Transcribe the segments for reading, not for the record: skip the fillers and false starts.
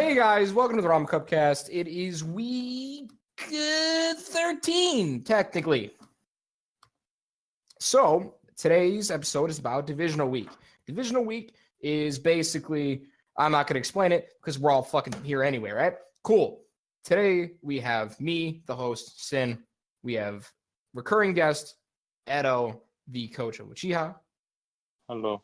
Hey guys, welcome to the RameN-Cast. It is week 13, technically. So, today's episode is about Divisional Week. Divisional Week is basically, I'm not going to explain it because we're all fucking here anyway, right? Cool. Today, we have me, the host, Sin. We have recurring guest, Edo, the coach of Uchiha. Hello.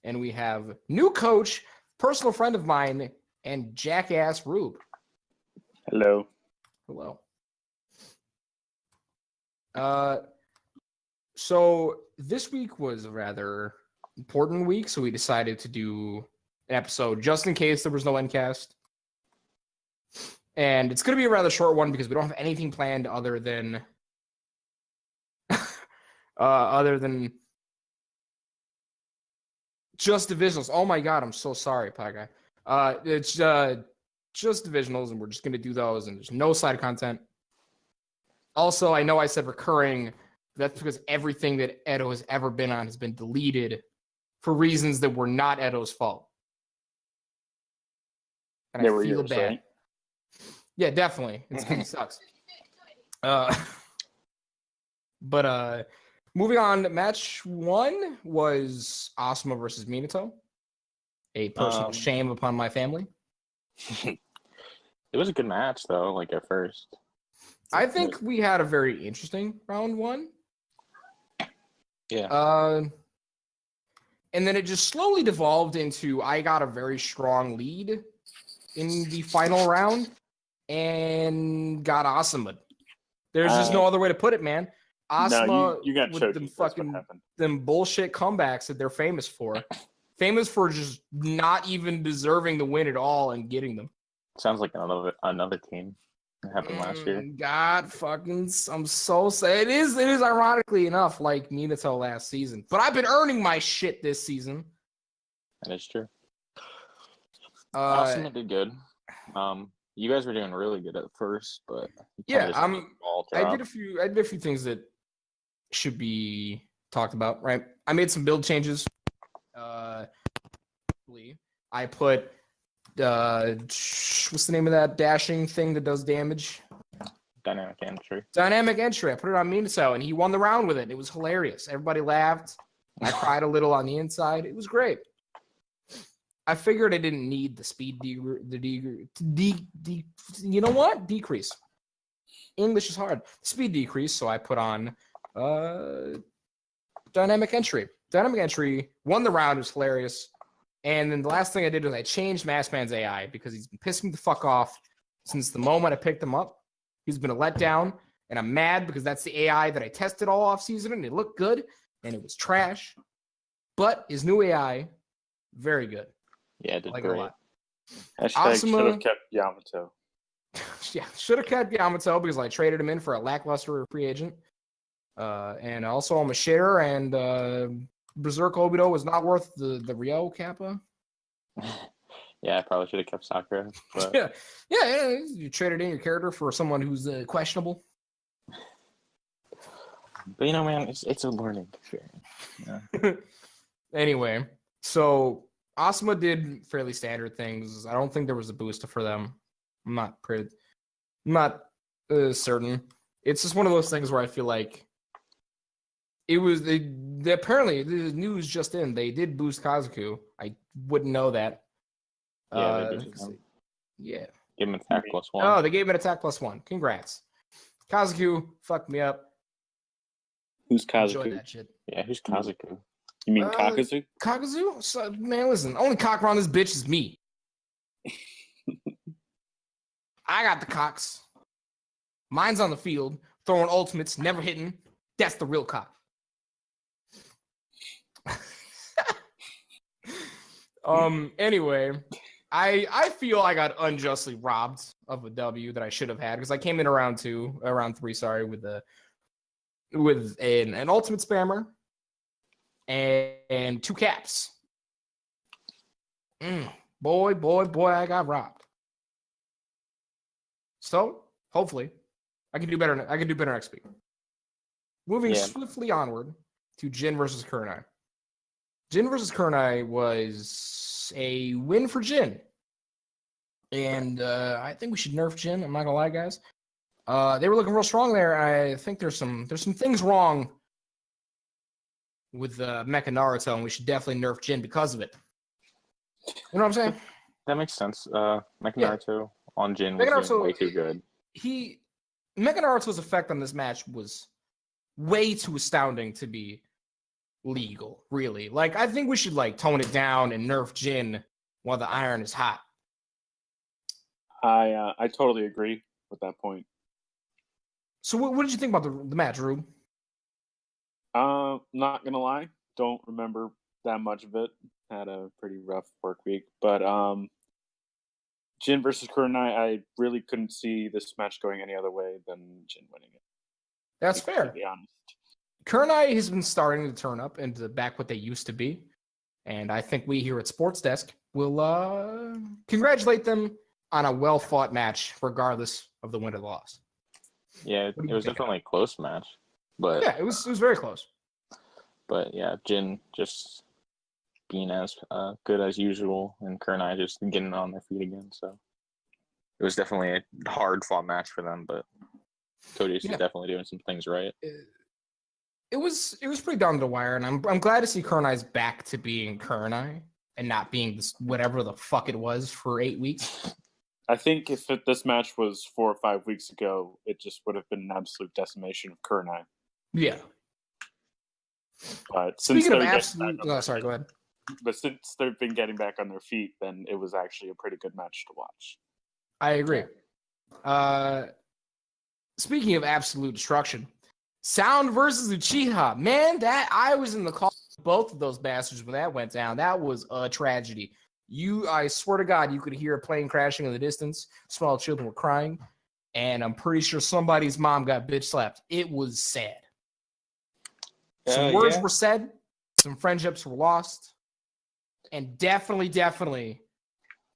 And we have new coach, personal friend of mine, and jackass Rube. Hello. Hello. So this week was a rather important week, so we decided to do an episode just in case there was no N-Cast. And it's going to be a rather short one because we don't have anything planned other than just divisionals. Oh my god, I'm so sorry, Pie Guy. It's just divisionals, and we're just going to do those, and there's no side content. Also, I know I said recurring. That's because everything that Edo has ever been on has been deleted for reasons that were not Edo's fault. And I feel bad. Right? Yeah, definitely. It sucks. But moving on, match 1 was Asuma versus Minato. A personal shame upon my family. It was a good match, though, like at first. I think we had a very interesting round 1. Yeah. And then it just slowly devolved into I got a very strong lead in the final round and got Asuma. There's just no other way to put it, man. Asuma, you got with choked. them fucking them bullshit comebacks that they're famous for. Famous for just not even deserving the win at all and getting them. Sounds like another team that happened last year. God fucking, I'm so sad. It is ironically enough like Minato last season. But I've been earning my shit this season. That is true. Asuma did good. You guys were doing really good at first, but yeah, I did a few things that should be talked about, right? I made some build changes. I put what's the name of that dashing thing that does damage? Dynamic entry. I put it on Minato, and he won the round with it. It was hilarious. Everybody laughed. I cried a little on the inside. It was great. I figured I didn't need the speed decrease. English is hard. Speed decrease, so I put on dynamic entry. Dynamic entry won the round. It was hilarious. And then the last thing I did was I changed Massman's AI because he's been pissing me the fuck off since the moment I picked him up. He's been a letdown, and I'm mad because that's the AI that I tested all off season, and it looked good, and it was trash. But his new AI, very good. Yeah, it did like great. A lot. Hashtag should have kept Yamato. Yeah, should have kept Yamato because I traded him in for a lackluster free agent. And also I'm a shitter, and Berserk Obito was not worth the Rio Kappa. Yeah, I probably should have kept Sakura. But... yeah, you traded in your character for someone who's questionable. But man, it's a learning experience. Yeah. Anyway, so Asuma did fairly standard things. I don't think there was a booster for them. I'm not certain. It's just one of those things where I feel like it was they apparently the news just in they did boost Kazuku. I wouldn't know that. Yeah, they did. Yeah. Give him attack +1. Oh, they gave him an attack +1. Congrats. Kazuku fucked me up. Who's Kazuku? Enjoy that shit. Yeah, who's Kazuku? You mean Kakazu? Kakazu? So, man, listen. Only cock around this bitch is me. I got the cocks. Mine's on the field, throwing ultimates, never hitting. That's the real cock. Anyway, I feel I got unjustly robbed of a W that I should have had because I came in around 3, with an ultimate spammer and 2 caps. Boy, I got robbed. So hopefully I can do better. I can do better next week. Moving swiftly onward to Jin versus Kurenai. Jin versus Kurenai was a win for Jin. And I think we should nerf Jin. I'm not gonna lie, guys. They were looking real strong there. I think there's some things wrong with Mecha Naruto, and we should definitely nerf Jin because of it. You know what I'm saying? That makes sense. Mecha Naruto on Jin was Mecha doing Naruto, way too good. Mecha Naruto's effect on this match was way too astounding to be legal, really. Like, I think we should like tone it down and nerf Jin while the iron is hot. I totally agree with that point. So what did you think about the match, Rube? Not gonna lie, don't remember that much of it. Had a pretty rough work week, but Jin versus Kurenai, I really couldn't see this match going any other way than Jin winning it. That's fair. To be honest, Kurenai has been starting to turn up into back what they used to be, and I think we here at Sports Desk will congratulate them on a well-fought match, regardless of the win or the loss. Yeah, it was definitely a close match, but yeah, it was very close. But yeah, Jin just being as good as usual, and Kurenai just getting on their feet again. So it was definitely a hard-fought match for them, but Cody's is definitely doing some things right. It was pretty down to the wire, and I'm glad to see Kurenai's back to being Kurenai and not being this whatever the fuck it was for 8 weeks. I think if this match was 4 or 5 weeks ago, it just would have been an absolute decimation of Kurenai. Yeah. But Speaking of absolute, sorry, go ahead. But since they've been getting back on their feet, then it was actually a pretty good match to watch. I agree. Speaking of absolute destruction, Sound versus Uchiha. Man, that I was in the call with both of those bastards when that went down. That was a tragedy. I swear to God, you could hear a plane crashing in the distance. Small children were crying. And I'm pretty sure somebody's mom got bitch slapped. It was sad. Some words were said. Some friendships were lost. And definitely,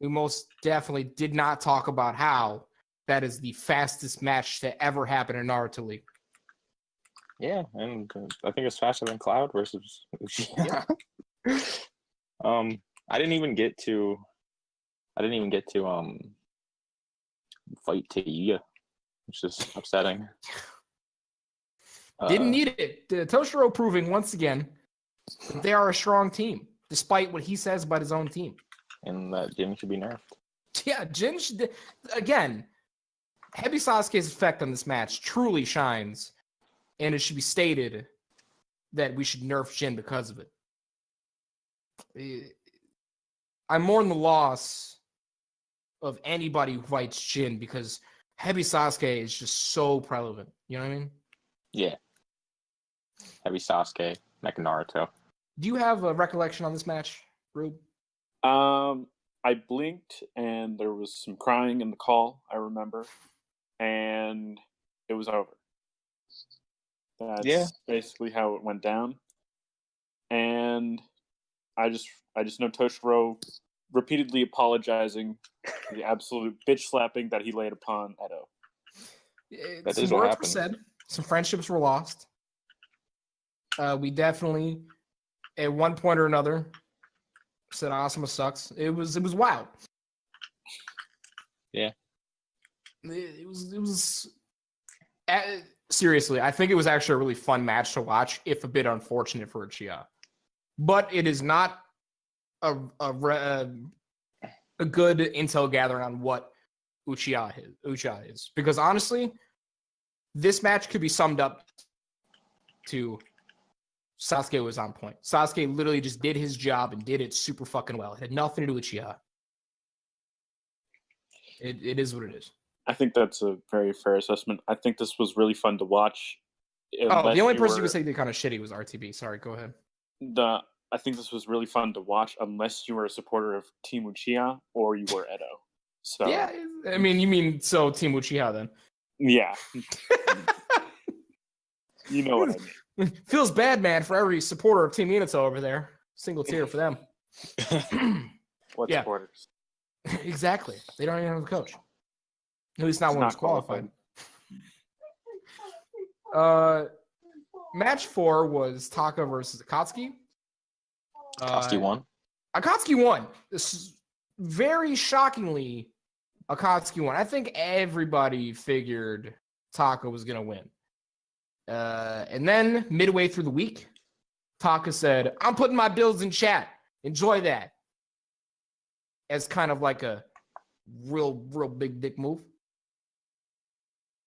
we most definitely did not talk about how that is the fastest match to ever happen in Naruto League. Yeah, and I think it's faster than Cloud versus Uchiha. I didn't even get to fight Teiya, which is upsetting. Didn't need it. Toshiro proving once again that they are a strong team, despite what he says about his own team. And that Jin should be nerfed. Yeah, Jin should. Again, Heavy Sasuke's effect on this match truly shines, and it should be stated that we should nerf Jin because of it. I mourn the loss of anybody who fights Jin because Heavy Sasuke is just so prevalent. You know what I mean? Yeah. Heavy Sasuke, Mecha Naruto. Do you have a recollection on this match, Rube? I blinked and there was some crying in the call, I remember. And it was over. That's basically how it went down. And I just know Toshiro repeatedly apologizing for the absolute bitch slapping that he laid upon Edo. That some is what words happened. were said. Some friendships were lost. We definitely, at one point or another, said Asuma sucks. It was wild. Yeah. It was seriously, I think it was actually a really fun match to watch, if a bit unfortunate for Uchiha. But it is not a good intel gathering on what Uchiha is. Because honestly, this match could be summed up to Sasuke was on point. Sasuke literally just did his job and did it super fucking well. It had nothing to do with Uchiha. It is what it is. I think that's a very fair assessment. I think this was really fun to watch. The only person you could say they kind of shitty was RTB. Sorry, go ahead. I think this was really fun to watch unless you were a supporter of Team Uchiha or you were Edo. So yeah, I mean, you mean so Team Uchiha then? Yeah. You know what I mean. Feels bad, man, for every supporter of Team Minato over there. Single tier for them. What supporters? Exactly. They don't even have a coach. At least not one who's qualified. Match 4 was Taka versus Akatsuki. Akatsuki won. Akatsuki won. This is very shockingly Akatsuki won. I think everybody figured Taka was going to win. And then midway through the week, Taka said, I'm putting my builds in chat. Enjoy that. As kind of like a real big dick move.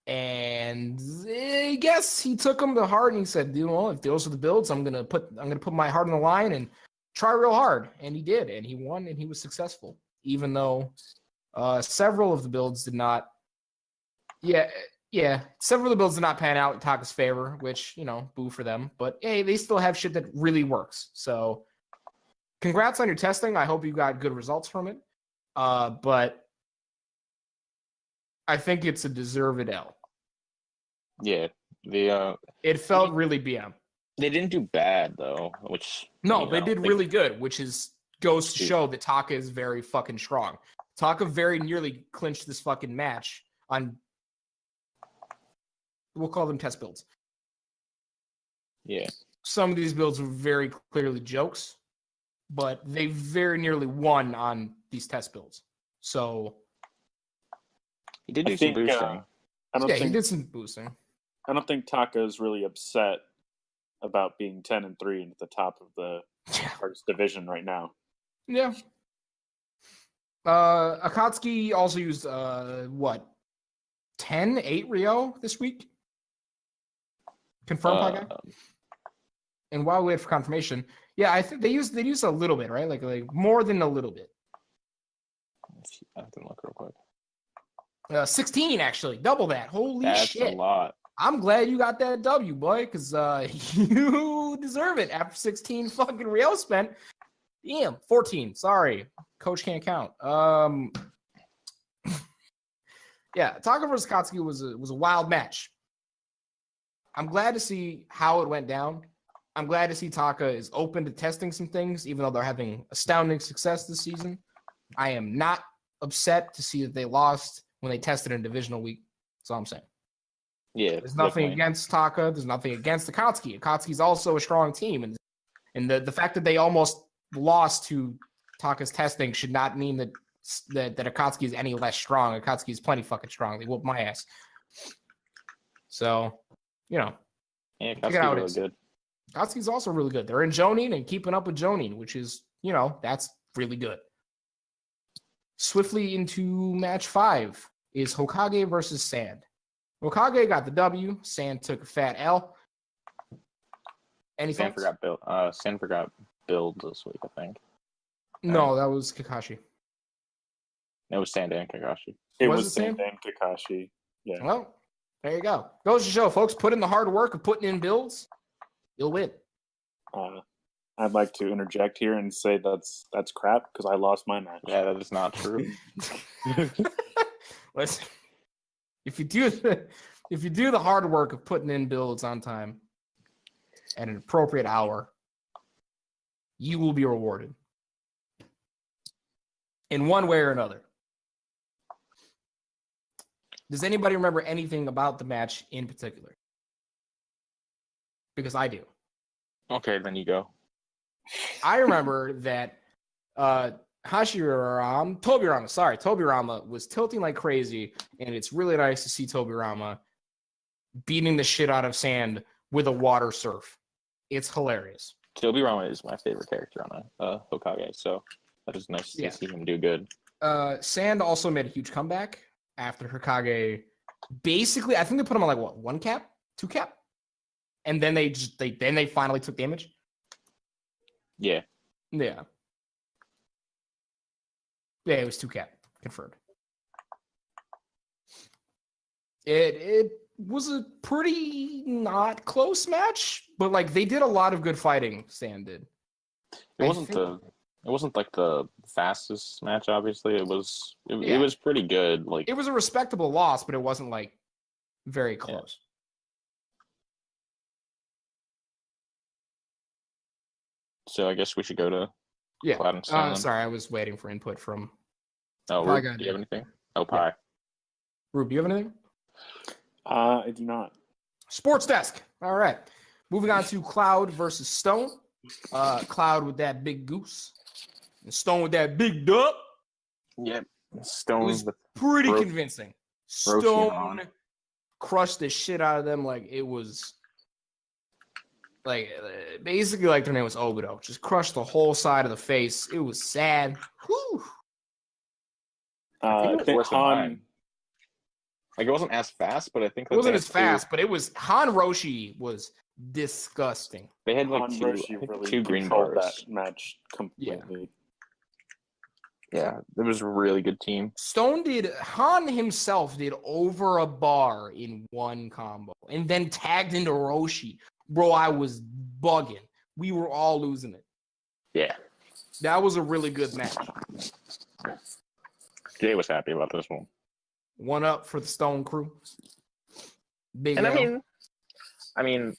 And I guess he took them to heart and he said, you know, if those are the builds, I'm gonna put my heart on the line and try real hard. And he did, and he won, and he was successful. Even though several of the builds did not several of the builds did not pan out in Taka's favor, which, you know, boo for them. But hey, they still have shit that really works. So congrats on your testing. I hope you got good results from it. But I think it's a deserved L. Yeah, it felt really BM. They didn't do bad though, which they did really good, which goes to show that Taka is very fucking strong. Taka very nearly clinched this fucking match on, we'll call them test builds. Yeah. Some of these builds were very clearly jokes, but they very nearly won on these test builds. So he did do some boosting. He did some boosting. I don't think Taka is really upset about being 10-3 and at the top of the hardest division right now. Yeah. Akatsuki also used 8 Rio this week? Confirmed, guy? And while we wait for confirmation, yeah, I think they used a little bit, right? Like more than a little bit. I have to look real quick. 16 actually, double that. Holy shit! That's a lot. I'm glad you got that W, boy, because you deserve it after 16 fucking Rio spent. Damn, 14. Sorry, coach can't count. Yeah, Taka versus Akatsuki was a wild match. I'm glad to see how it went down. I'm glad to see Taka is open to testing some things, even though they're having astounding success this season. I am not upset to see that they lost when they tested in divisional week. That's all I'm saying. Yeah, there's nothing against Taka. There's nothing against Akatsuki. Akatsuki's also a strong team, and the fact that they almost lost to Taka's testing should not mean that Akatsuki is any less strong. Akatsuki is plenty fucking strong. They whooped my ass. So, you know, yeah, Akatsuki's really good. Akatsuki's also really good. They're in Jonin and keeping up with Jonin, which is, you know, that's really good. Swiftly into match 5 is Hokage versus Sand. Hokage got the W. Sand took a fat L. Any Sand thoughts? forgot build this week, I think. No, that was Kakashi. It was Sand and Kakashi. It was Sand and Kakashi. Yeah. Well, there you go. Goes to show, folks, put in the hard work of putting in builds, you'll win. I'd like to interject here and say that's crap because I lost my match. Yeah, that is not true. Listen, if you do the hard work of putting in builds on time at an appropriate hour, you will be rewarded in one way or another. Does anybody remember anything about the match in particular? Because I do. Okay, then you go. I remember that Tobirama was tilting like crazy, and it's really nice to see Tobirama beating the shit out of Sand with a water surf. It's hilarious. Tobirama is my favorite character on Hokage, so that is nice to see him do good. Sand also made a huge comeback after Hokage. Basically, I think they put him on like 1 cap, 2 cap, and then they finally took damage. Yeah. Yeah, it was 2 cap confirmed. It was a pretty not close match, but like they did a lot of good fighting. Sand did. It wasn't like the fastest match. Obviously, it was pretty good. Like it was a respectable loss, but it wasn't like very close. So I guess we should go to Cloud and Stone. Sorry, I was waiting for input from. Oh, Rube, do you have anything? Oh, Pie. Yeah. Rube, do you have anything? I do not. Sports Desk. All right. Moving on to Cloud versus Stone. Cloud with that big goose. And Stone with that big duck. Yep. Stone It was with pretty Ro- convincing. Roshi Stone Han. crushed the shit out of them like it was like basically like their name was Obito. Just crushed the whole side of the face. It was sad. Whew. I think it was worse than Han. mine. Like it wasn't as fast, but I think It that wasn't they as had fast, but it was Han Roshi was disgusting. They had like Han two, Roshi I think really two green controlled bars. that match completely. Yeah, it was a really good team. Han himself did over a bar in one combo and then tagged into Roshi. Bro, I was bugging. We were all losing it. Yeah, That was a really good match. Jay was happy about this one. One up for the Stone crew. Big And L. I mean,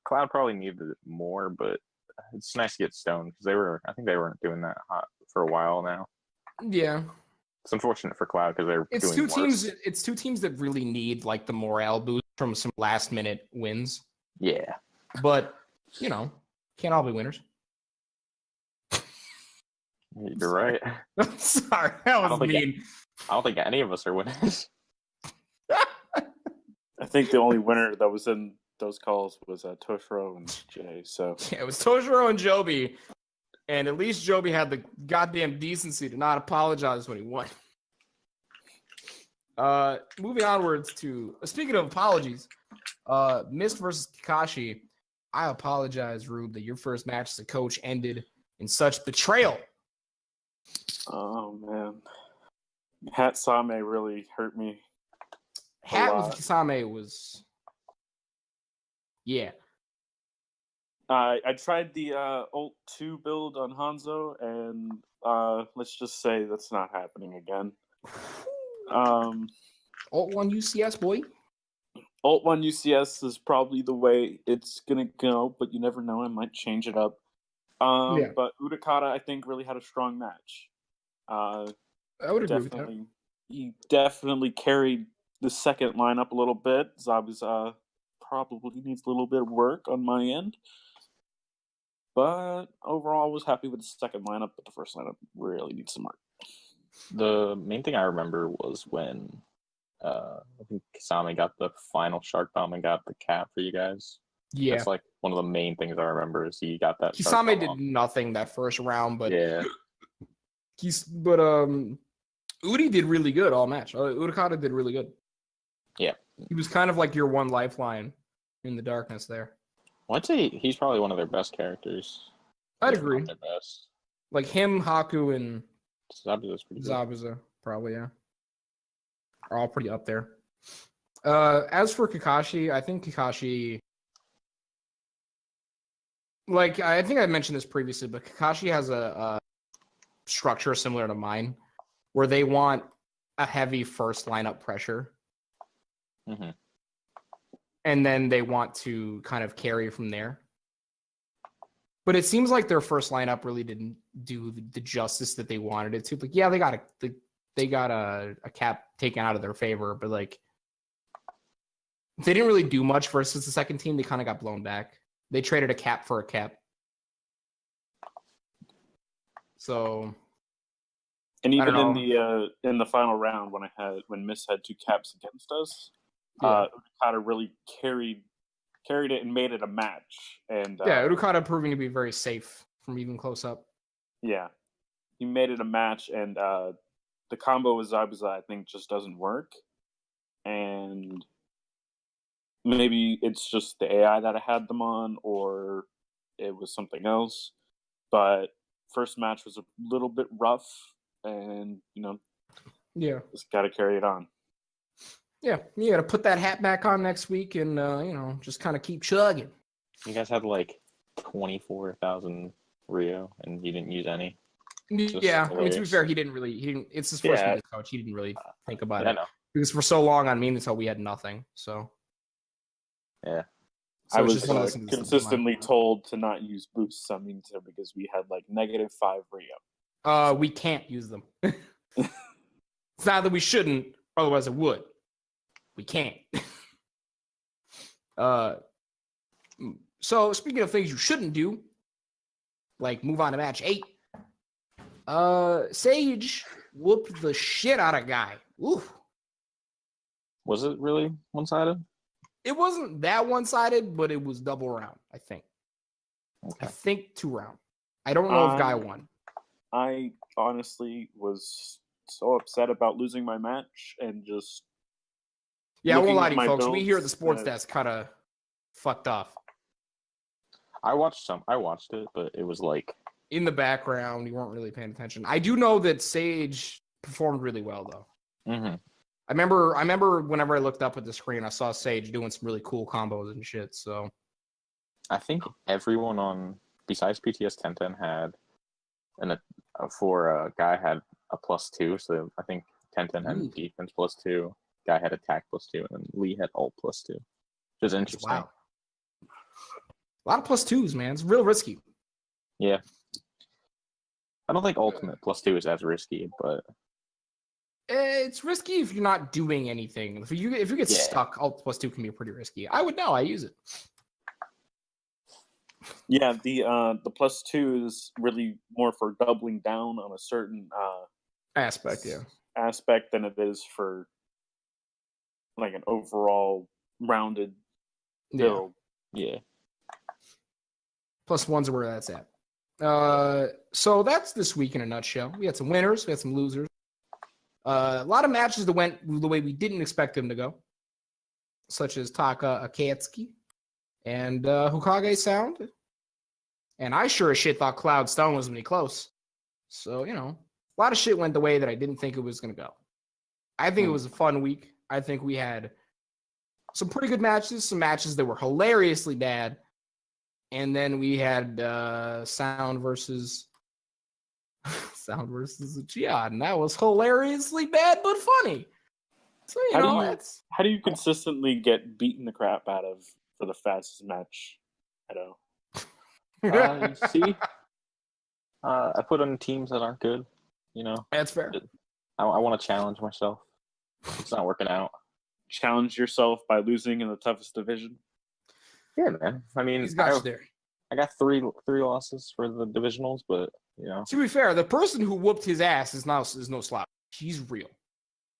Cloud probably needed it more, but it's nice to get Stone because I think they weren't doing that hot for a while now. Yeah. It's unfortunate for Cloud because they're It's doing two teams. worse. It's two teams that really need like the morale boost from some last minute wins. Yeah, But can't all be winners. you're right. I'm sorry, that was mean. I don't think any of us are winners. I think the only winner that was in those calls was Toshiro and Jay. So Yeah, it was Toshiro and Joby, and at least Joby had the goddamn decency to not apologize when he won. Moving onwards to speaking of apologies, Mist versus Kakashi. I apologize, Rube, that your first match as a coach ended in such betrayal. oh man, Hatsame really hurt me. Hat with Kisame was, yeah. I tried the ult 2 build on Hanzo, and let's just say that's not happening again. Alt 1 UCS, boy. Ult 1 UCS is probably the way it's gonna go, but you never know. I might change it up. Yeah. But Udakata, I think, really had a strong match. I would agree with that. He definitely carried the second lineup a little bit. Zabuza probably needs a little bit of work on my end. But overall, I was happy with the second lineup, but the first lineup really needs some work. The main thing I remember was when I think Kisame got the final Shark Bomb and got the cap for you guys. Yeah. That's like one of the main things I remember is he got that. Kisame did nothing that first round, but yeah. Udi did really good all match. Udakata did really good. Yeah. He was kind of like your one lifeline in the darkness there. Well, I'd say he's probably one of their best characters. I'd agree. Their best. Like him, Haku, and Zabuza's pretty good. Zabuza, probably, yeah. Are all pretty up there. As for Kakashi, I think Kakashi... Like, I think I mentioned this previously, but Kakashi has a structure similar to mine, where they want a heavy first lineup pressure. Mm-hmm. And then they want to kind of carry from there. But it seems like their first lineup really didn't do the justice that they wanted it to. Like, yeah, they got a cap taken out of their favor, but like they didn't really do much versus the second team. They kind of got blown back. They traded a cap for a cap. So, and even in the final round when Miss had 2 caps against us, Udakata really carried it and made it a match. And Udakata proving to be very safe from even close up. Yeah, he made it a match, and the combo with Zabuza I think just doesn't work, and maybe it's just the AI that I had them on, or it was something else. But first match was a little bit rough, and just got to carry it on. Yeah, you got to put that hat back on next week, and just kind of keep chugging. You guys had like 24,000 Rio, and you didn't use any. Yeah, I mean, to be fair, he didn't. It's his first week as coach. He didn't really think about it. I know. Because for so long on Minato, we had nothing. So yeah, I was consistently told to not use boosts on Minato because we had like -5 Rio. We can't use them. It's not that we shouldn't, otherwise it would. We can't. So speaking of things you shouldn't do, like move on to match 8. Sage whooped the shit out of Guy. Oof. Was it really one-sided? It wasn't that one-sided, but it was double round, I think. Okay. I think 2 round. I don't know if Guy won. I honestly was so upset about losing my match and just Yeah, I won't looking lie at to you, my folks. We here at the builds, sports desk kind of fucked off. I watched it, but it was like In the background, you weren't really paying attention. I do know that Sage performed really well, though. mm-hmm. I remember whenever I looked up at the screen, I saw Sage doing some really cool combos and shit. So I think everyone on besides PTS 1010 had for Guy had a +2, so I think 1010 had defense +2, Guy had attack +2, and then Lee had ult +2. Which is interesting. wow. A lot of +2s, man. It's real risky. Yeah. I don't think ultimate +2 is as risky, but It's risky if you're not doing anything. If you get stuck, ult +2 can be pretty risky. I would know. I use it. Yeah, the +2 is really more for doubling down on a certain Aspect, yeah. aspect than it is for like an overall rounded build. yeah. +1s are where that's at. So that's this week in a nutshell. We had some winners, we had some losers. A lot of matches that went the way we didn't expect them to go, such as Taka Akatsuki and Hokage Sound. And I sure as shit thought Cloud Stone was going to be close. So, a lot of shit went the way that I didn't think it was going to go. I think it was a fun week. I think we had some pretty good matches, some matches that were hilariously bad. And then we had Sound versus Uchiha, and that was hilariously bad but funny. So how do you consistently get beaten the crap out of for the fastest match? I don't know. You see, I put on teams that aren't good. That's fair. I want to challenge myself. It's not working out. Challenge yourself by losing in the toughest division. Yeah, man. I mean, He's got you there. I got three losses for the divisionals, but To be fair, the person who whooped his ass is no slouch. He's real.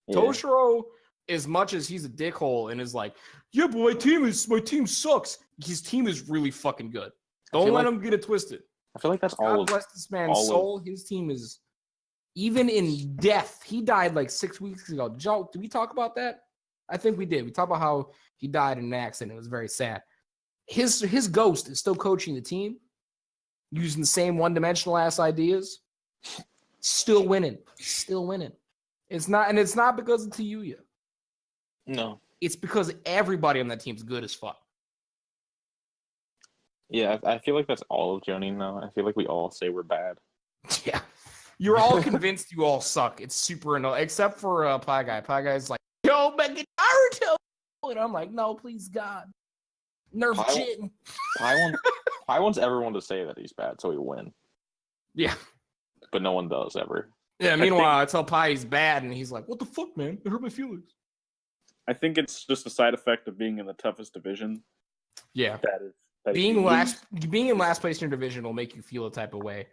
Yeah. Toshiro, as much as he's a dickhole and is like, yeah, but my team sucks. His team is really fucking good. Don't let him get it twisted. I feel like that's God all. Bless this man's soul. His team is, even in death. He died like 6 weeks ago. Joe, did we talk about that? I think we did. We talked about how he died in an accident. It was very sad. His ghost is still coaching the team, using the same one-dimensional ass ideas. Still winning. It's not because of Teyuya. No. It's because everybody on that team's good as fuck. Yeah, I feel like that's all of Jonin though. I feel like we all say we're bad. Yeah. You're all convinced you all suck. It's super annoying. Except for Pie Guy. Pie Guy's like, yo, make it Naruto! And I'm like, no, please, God. Nerf Jin. Pie wants everyone to say that he's bad so he win. Yeah. But no one does ever. Yeah, meanwhile, I tell Pie he's bad, and he's like, what the fuck, man? It hurt my feelings. I think it's just a side effect of being in the toughest division. Yeah. That being in last place in your division will make you feel a type of way,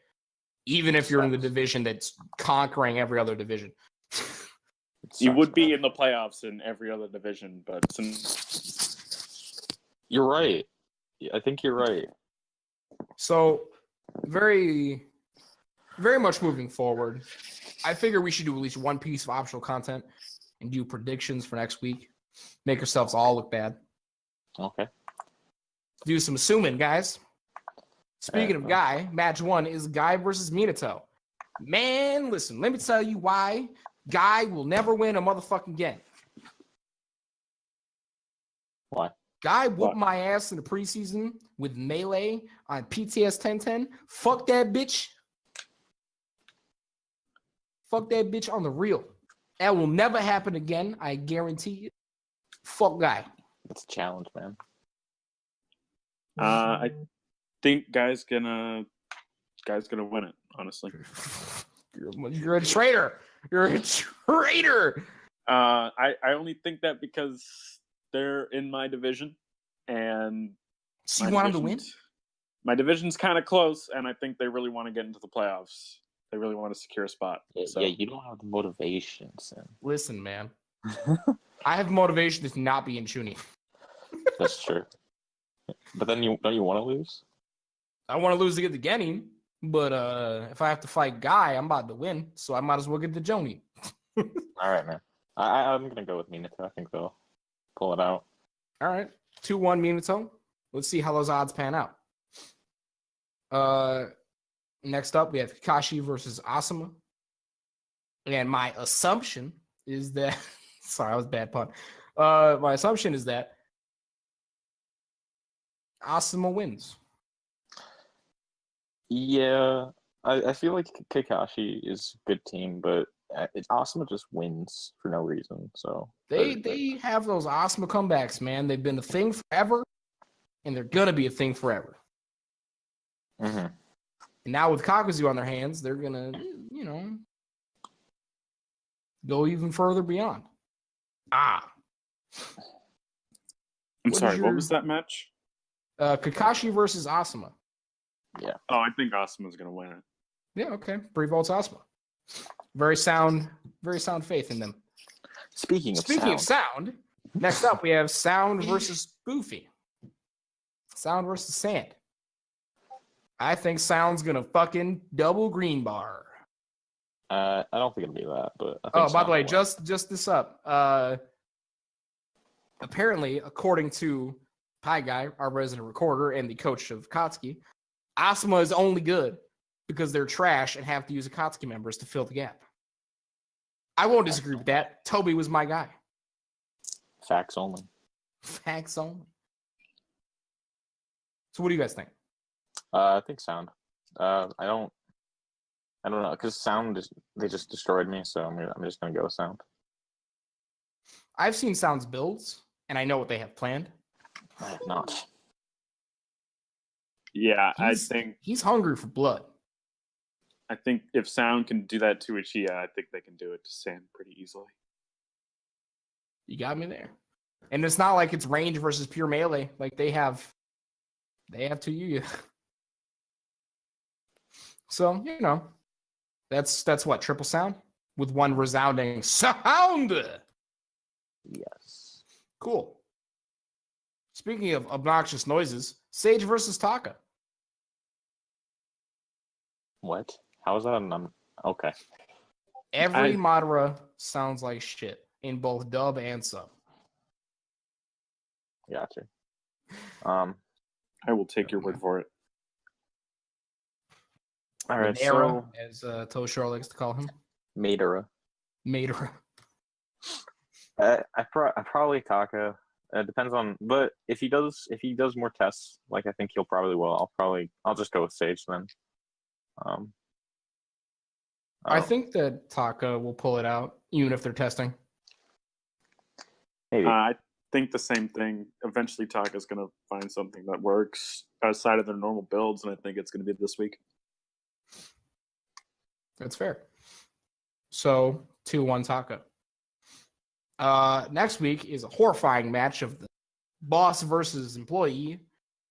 even if you're in the division that's conquering every other division. You would be in the playoffs in every other division, but you're right. I think you're right. So, very, very much moving forward, I figure we should do at least one piece of optional content and do predictions for next week. Make ourselves all look bad. Okay. Do some assuming, guys. Speaking of Guy, match 1 is Guy versus Minato. Man, listen, let me tell you why Guy will never win a motherfucking game. Why? Guy whooped my ass in the preseason with Melee on PTS 1010. Fuck that bitch. Fuck that bitch on the real. That will never happen again. I guarantee you. Fuck Guy. It's a challenge, man. I think Guy's gonna win it. Honestly, you're a traitor. You're a traitor. I only think that because they're in my division, and so you want him to win? My division's kind of close, and I think they really want to get into the playoffs. They really want to secure a spot. Yeah, So. yeah, you don't have the motivation, Sin. Listen, man. I have motivation to not be in Chuni. That's true. But then don't you want to lose? I want to lose to get the Genin, but if I have to fight Guy, I'm about to win, so I might as well get the Joni. All right, man. I'm gonna go with Minato. I think they'll pull it out. All right, 2-1 Minato. Let's see how those odds pan out. Next up, we have Kakashi versus Asuma. And my assumption is that sorry, that was a bad pun. My assumption is that Asuma wins. Yeah, I feel like Kakashi is a good team, but Asuma just wins for no reason. So They have those Asuma comebacks, man. They've been a thing forever, and they're gonna be a thing forever. Mm-hmm. And now with Kakuzu on their hands, they're gonna, go even further beyond. I'm What sorry. is your- What was that match? Kakashi versus Asuma. Yeah. Oh, I think Asuma's gonna win it. Yeah, okay. Bree votes Asuma. Very sound faith in them. Speaking of sound, next up we have Sound versus Goofy. Sound versus Sand. I think Sound's gonna fucking double green bar. I don't think it'll be that, but I think Oh, by the Sound way, will. just this up. Apparently, according to Pie Guy, our resident recorder and the coach of Akatsuki, Asuma is only good because they're trash and have to use Akatsuki members to fill the gap. I won't disagree with that. Toby was my guy. Facts only. Facts only. So what do you guys think? I think Sound. I don't know, because Sound they just destroyed me, so I'm just gonna go with Sound. I've seen Sound's builds, and I know what they have planned. I have not. Yeah, I He's- think He's hungry for blood. if Sound can do that to Uchiha, I think they can do it to Sand pretty easily. You got me there. And it's not like it's range versus pure melee. Like they have to you. So, that's what, triple sound? With one resounding sound. Yes. Cool. Speaking of obnoxious noises, Sage versus Taka. What? How is that? Okay. Every Madara sounds like shit in both dub and sub. Gotcha. I will take your word for it. All right. Madara, So as Toshiro likes to call him. Madara. Madara. I probably Taka. Depends on, but if he does more tests, like I think he'll probably will. I'll just go with Sage then. I think that Taka will pull it out, even if they're testing. maybe. I think the same thing. Eventually, Taka's going to find something that works outside of their normal builds, and I think it's going to be this week. That's fair. So 2-1 Taka. Next week is a horrifying match of the boss versus employee,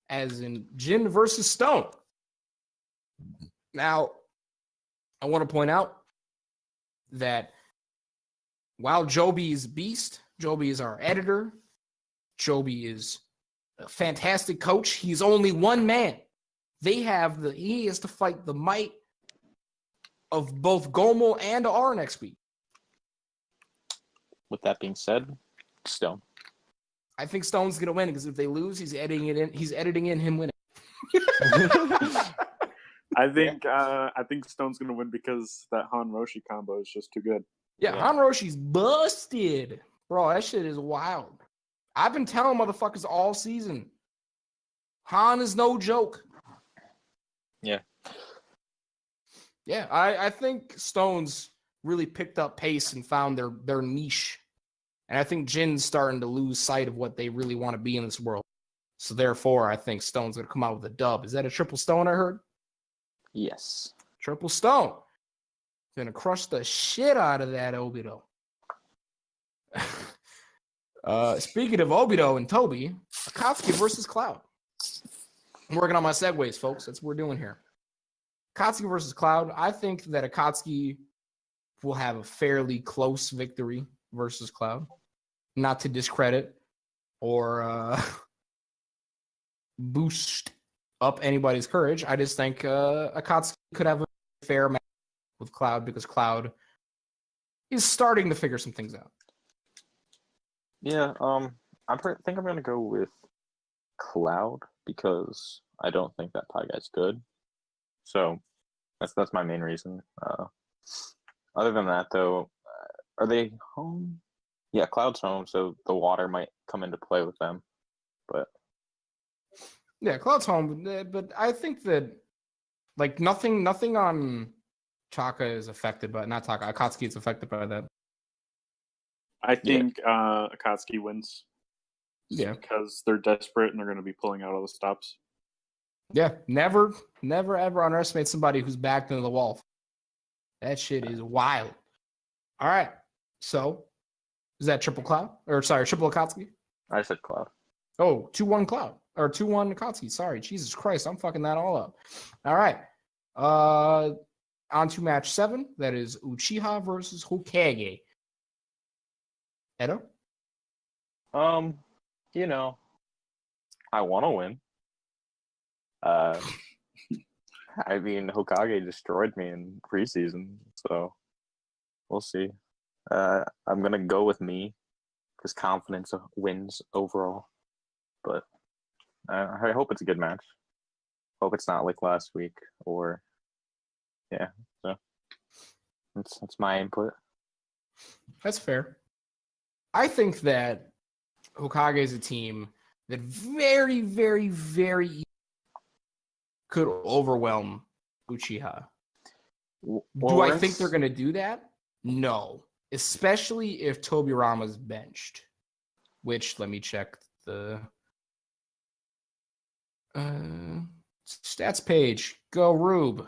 as in Jin versus Stone. Now, I want to point out that while Joby is beast, Joby is our editor, Joby is a fantastic coach. He's only one man. He has to fight the might of both Gomu and R next week. With that being said, Stone. I think Stone's gonna win because if they lose, he's editing it in. He's editing in him winning. I think Stone's going to win because that Han Roshi combo is just too good. Yeah, Yeah. Han Roshi's busted, bro. That shit is wild. I've been telling motherfuckers all season. Han is no joke. Yeah. Yeah, I think Stone's really picked up pace and found their niche. And I think Jin's starting to lose sight of what they really want to be in this world. So therefore, I think Stone's going to come out with a dub. Is that a triple Stone I heard? Yes. Triple Stone. Gonna crush the shit out of that Obito. Speaking of Obito and Toby, Akatsuki versus Cloud. I'm working on my segues, folks. That's what we're doing here. Akatsuki versus Cloud. I think that Akatsuki will have a fairly close victory versus Cloud. Not to discredit or boost up anybody's courage. I just think Akatsuki could have a fair match with Cloud because Cloud is starting to figure some things out. Yeah, think I'm gonna go with Cloud because I don't think that Pie Guy's good. So that's my main reason. Other than that, though, are they home? Yeah, Cloud's home, so the water might come into play with them. But yeah, Cloud's home, but I think that like nothing on Taka is affected by not Taka. Akatsuki is affected by that. I think Akatsuki wins. Yeah, because they're desperate and they're going to be pulling out all the stops. Yeah, never ever underestimate somebody who's backed into the wall. That shit is wild. All right, so is that triple Cloud or sorry, triple Akatsuki? I said Cloud. Oh, 2-1 Cloud or 2-1 Akatsuki. Sorry, Jesus Christ, I'm fucking that all up. All right, on to match 7. That is Uchiha versus Hokage. Edo? You know, I want to win. I mean, Hokage destroyed me in preseason, so we'll see. I'm gonna go with me because confidence wins overall. But I hope it's a good match. Hope it's not like last week or yeah. So that's my input. That's fair. I think that Hokage is a team that very, very, very could overwhelm Uchiha. Do I think they're going to do that? No. Especially if Tobirama's benched. Which, let me check the stats page. Go, Rube.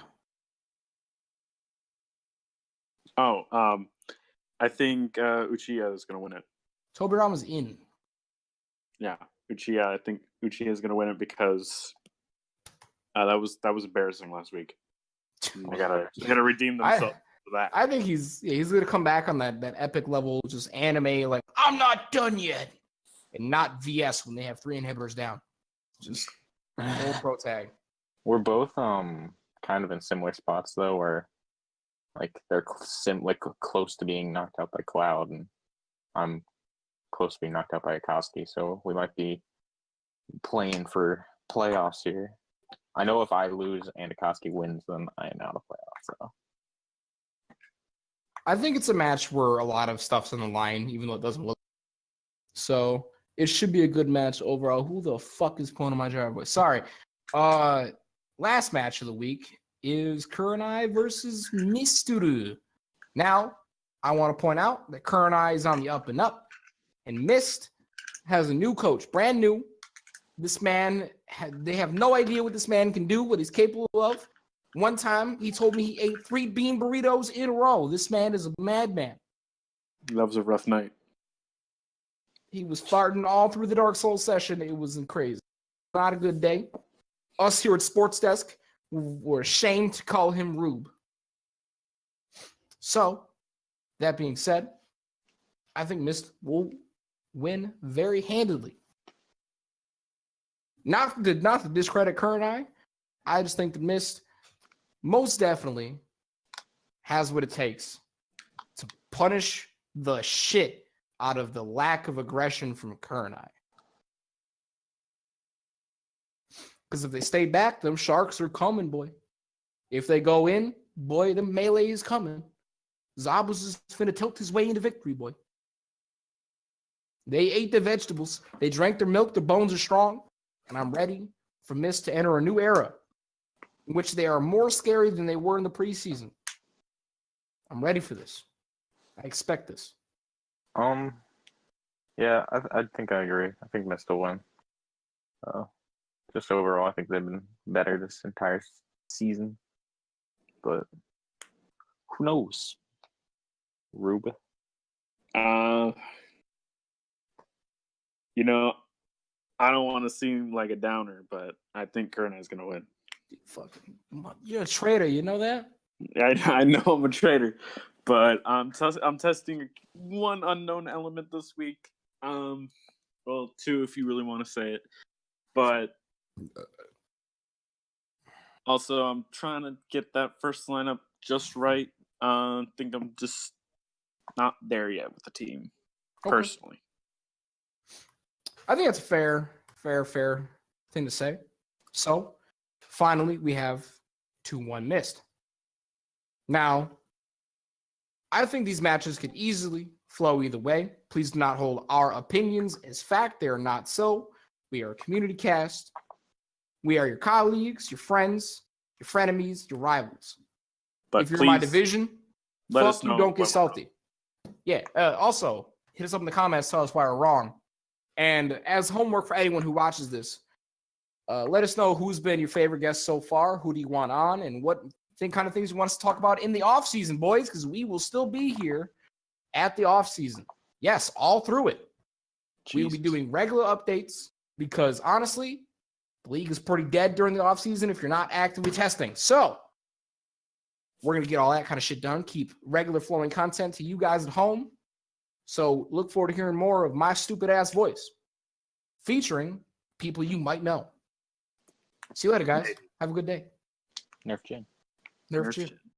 I think Uchiha is going to win it. Tobirama's in. Yeah, Uchiha. I think Uchiha is going to win it because that was embarrassing last week. They gotta redeem themselves for that. I think he's gonna come back on that epic level, just anime like I'm not done yet, and not VS when they have 3 inhibitors down. Just full pro tag. We're both kind of in similar spots though, where like they're close to being knocked out by Cloud, and I'm close to being knocked out by Akatsuki. So we might be playing for playoffs here. I know if I lose and Akatsuki wins, then I am out of playoffs. So I think it's a match where a lot of stuff's on the line, even though it doesn't look. So it should be a good match overall. Who the fuck is pulling on my driveway? Sorry. Last match of the week is Kurenai versus Misturu. Now, I want to point out that Kurenai is on the up and up, and Mist has a new coach, brand new. This man, they have no idea what this man can do, what he's capable of. One time, he told me he ate 3 bean burritos in a row. This man is a madman. That was a rough night. He was farting all through the Dark Souls session. It was crazy. Not a good day. Us here at Sports Desk were ashamed to call him Rube. So, that being said, I think Mist will win very handedly. Not to discredit Kurenai, I just think the Mist most definitely has what it takes to punish the shit out of the lack of aggression from Kurenai. Because if they stay back, them sharks are coming, boy. If they go in, boy, the melee is coming. Zabuz is finna tilt his way into victory, boy. They ate the vegetables. They drank their milk. Their bones are strong. And I'm ready for Mist to enter a new era in which they are more scary than they were in the preseason. I'm ready for this. I expect this. Yeah, I think I agree. I think Mist will win. Just overall, I think they've been better this entire season. But who knows? Rube? You know, I don't want to seem like a downer, but I think Kurenai is going to win. Fucking, you're a traitor. You know that? I know I'm a traitor, but I'm testing one unknown element this week. Well, two if you really want to say it, but also I'm trying to get that first lineup just right. Think I'm just not there yet with the team, personally. I think that's a fair thing to say. So, finally, we have 2-1 missed. Now, I think these matches could easily flow either way. Please do not hold our opinions as fact. They are not so. We are a community cast. We are your colleagues, your friends, your frenemies, your rivals. But if you're in my division, fuck you, don't get salty. Yeah. Also, hit us up in the comments, tell us why we're wrong. And as homework for anyone who watches this, let us know who's been your favorite guest so far. Who do you want on, and what kind of things you want us to talk about in the off season, boys? Because we will still be here at the off season. Yes, all through it. Jesus. We will be doing regular updates because honestly, the league is pretty dead during the off season if you're not actively testing. So we're gonna get all that kind of shit done. Keep regular flowing content to you guys at home. So look forward to hearing more of my stupid ass voice featuring people you might know. See you later, guys. Have a good day. Nerf Jin. Nerf Jin.